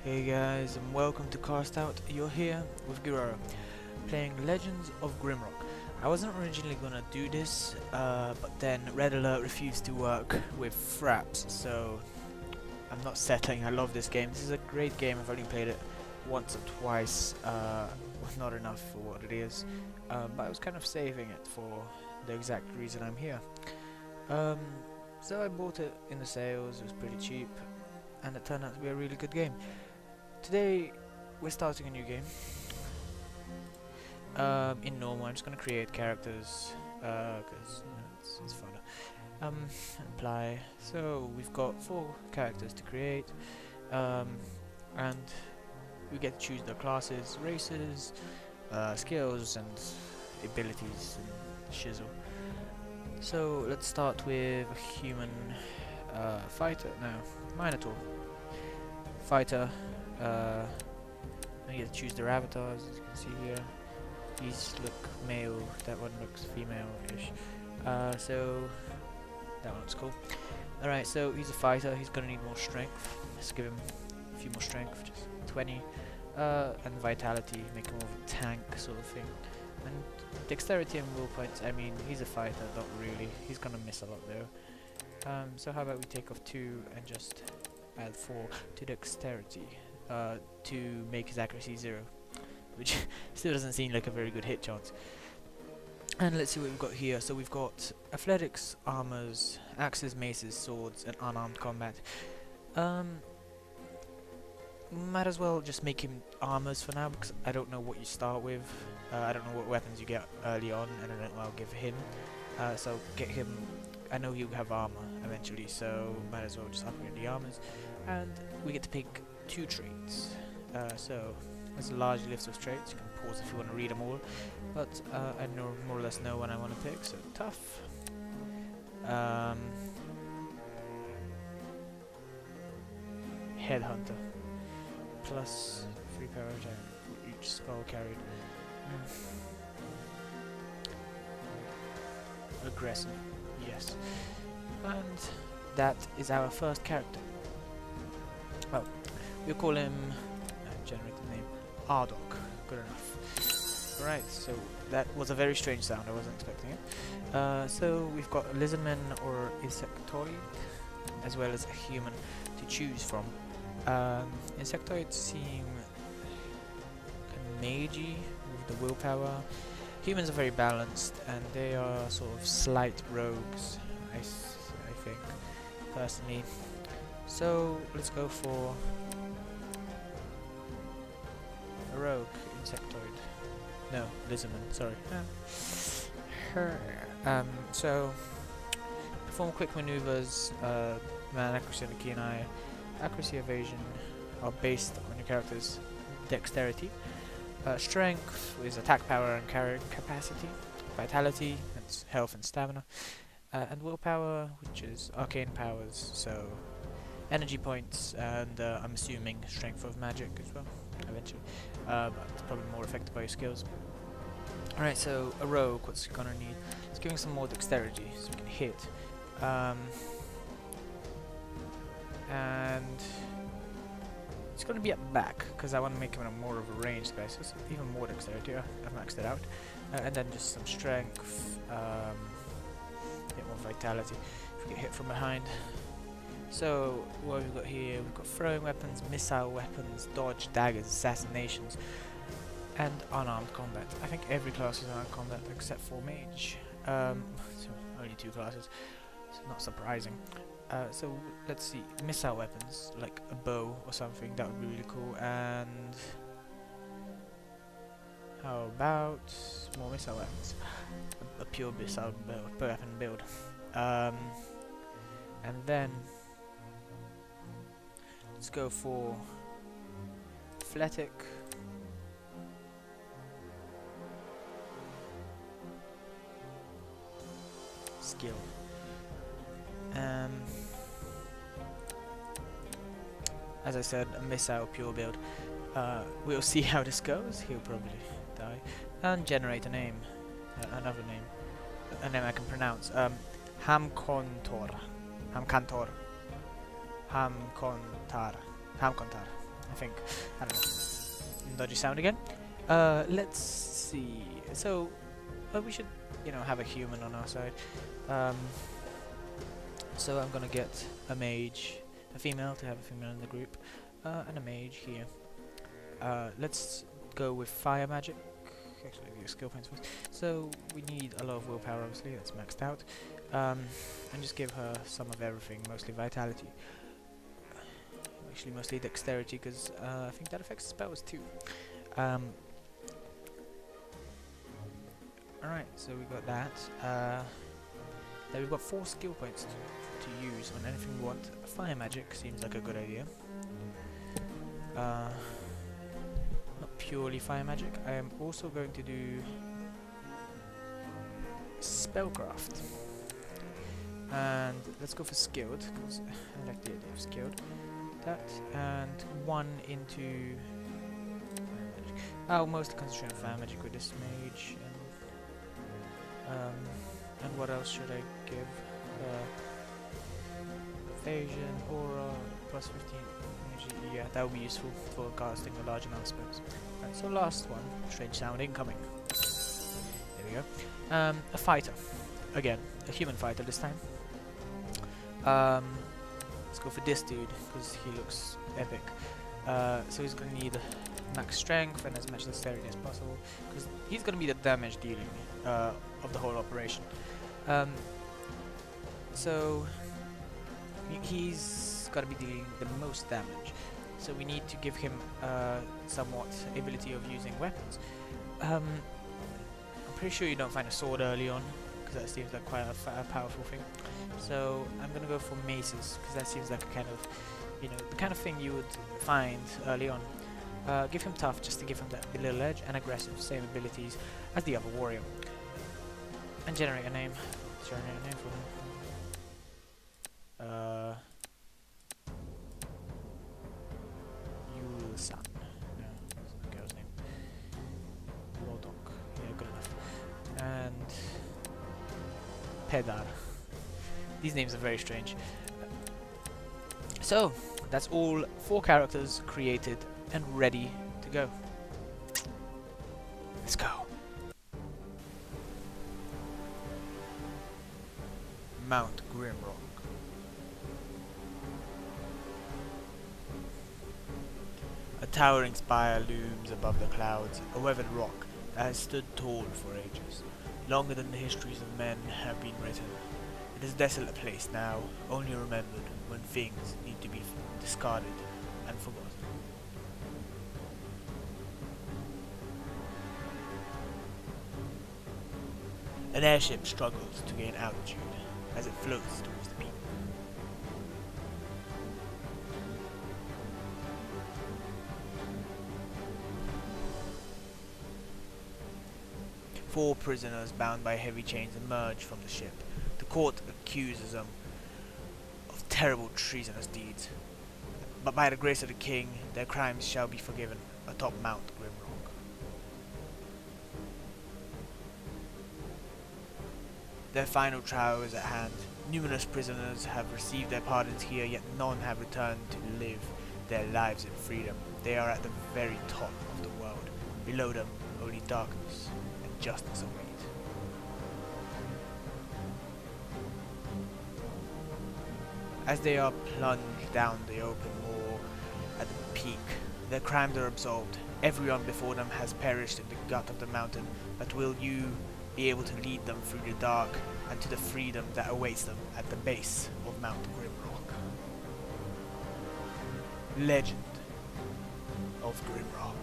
Hey guys, and welcome to CastOut. You're here with Giroro, playing Legends of Grimrock. I wasn't originally gonna do this, but then Red Alert refused to work with Fraps, so I'm not settling. I love this game. This is a great game. I've only played it once or twice, not enough for what it is, but I was kind of saving it for the exact reason I'm here. So I bought it in the sales. It was pretty cheap, and it turned out to be a really good game. Today we're starting a new game. In normal, I'm just gonna create characters because it's fun. Apply. So we've got 4 characters to create, and we get to choose their classes, races, skills, and abilities and shizzle. So let's start with a human fighter. No, Minotaur fighter. I get to choose their avatars, as you can see here. These look male, that one looks female-ish. So that one looks cool. Alright, so he's a fighter, he's gonna need more strength. Let's give him a few more strength, just 20. And vitality, make him more of a tank sort of thing. And dexterity and will points, I mean, he's a fighter, not really. He's gonna miss a lot though. So how about we take off 2 and just add 4 to dexterity. To make his accuracy 0, which still doesn't seem like a very good hit chance. And let's see what we've got here. So we've got athletics, armors, axes, maces, swords, and unarmed combat. Might as well just make him armors for now, because I don't know what you start with. I don't know what weapons you get early on, and I don't know what I'll give him. So get him. I know he'll have armor eventually, so might as well just upgrade the armors. And we get to pick 2 traits. So there's a large list of traits. You can pause if you want to read them all, but I more or less know what I want to pick. So tough, headhunter, plus 3 power attack for each skull carried. Aggressive, yes. And that is our first character. Well, we'll call him, generate the name, Ardok. Good enough. Right, so that was a very strange sound, I wasn't expecting it. So we've got a lizardman or insectoid, as well as a human to choose from. Insectoids seem kind of magey with the willpower. Humans are very balanced, and they are sort of slight rogues, I think, personally. So let's go for a rogue insectoid. No, lizardman, sorry. So perform quick maneuvers, man accuracy and a keen eye. Accuracy, evasion are based on your character's dexterity. Strength is attack power and carrying capacity. Vitality, that's health and stamina. And willpower, which is arcane powers, so energy points, and I'm assuming strength of magic as well, eventually. But it's probably more affected by your skills. Alright, so a rogue, what's he gonna need? Let's give him some more dexterity, so we can hit. And it's gonna be at the back, because I want to make him more of a ranged guy, so it's even more dexterity. I've maxed it out. And then just some strength, get more vitality if we get hit from behind. So what have we got here? We've got throwing weapons, missile weapons, dodge, daggers, assassinations, and unarmed combat. I think every class is unarmed combat except for mage. So only 2 classes, so not surprising. So let's see, missile weapons, like a bow or something, that would be really cool. And how about more missile weapons? A pure missile weapon build. And then let's go for athletic, skill. As I said, a missile pure build. We'll see how this goes. He'll probably die. And generate a name, another name, a name I can pronounce. Hamkontor. Hamkontar. Hamkontar. I think. I don't know. Dodgy sound again. Let's see. So, we should, you know, have a human on our side. So I'm gonna get a mage, a female, to have a female in the group, and a mage here. Let's go with fire magic. Actually, the skill points first. So we need a lot of willpower, obviously. That's maxed out. And just give her some of everything, mostly vitality. Actually, mostly dexterity, because I think that affects spells too. Alright, so we got that. Then we've got 4 skill points to use on anything we want. Fire magic seems like a good idea. Not purely fire magic. I am also going to do spellcraft. And let's go for skilled, because I like the idea of skilled. That, and 1 into fire magic. I'll mostly concentrate on fire magic with this mage. And what else should I give? Evasion, aura, plus 15 energy. Yeah, that would be useful for casting a large amount of spells. Right, so last one, strange sound incoming. There we go. A fighter. Again, a human fighter this time. Let's go for this dude, because he looks epic. So he's going to need max strength and as much dexterity as possible, because he's going to be the damage dealing of the whole operation. So he's got to be dealing the most damage, so we need to give him somewhat ability of using weapons. I'm pretty sure you don't find a sword early on, because that seems like quite a powerful thing. So I'm gonna go for maces, because that seems like a kind of, you know, the kind of thing you would find early on. Give him tough, just to give him that little edge, and aggressive, same abilities as the other warrior. And generate a name. Generate a name for him. Yul-san. No, that's the girl's name. Lodok. Yeah, good enough. And Pedar. These names are very strange. So, that's all 4 characters created and ready to go. Let's go. Mount Grimrock. A towering spire looms above the clouds, a weathered rock that has stood tall for ages, longer than the histories of men have been written. It is a desolate place now, only remembered when things need to be discarded and forgotten. An airship struggles to gain altitude as it floats towards the peak. Four prisoners bound by heavy chains emerge from the ship. The court accuses them of terrible treasonous deeds, but by the grace of the king, their crimes shall be forgiven atop Mount Grimrock. Their final trial is at hand. Numerous prisoners have received their pardons here, yet none have returned to live their lives in freedom. They are at the very top of the world. Below them, only darkness and justice await. As they are plunged down the open moor at the peak, their crimes are absolved. Everyone before them has perished in the gut of the mountain, but will you be able to lead them through the dark and to the freedom that awaits them at the base of Mount Grimrock? Legend of Grimrock.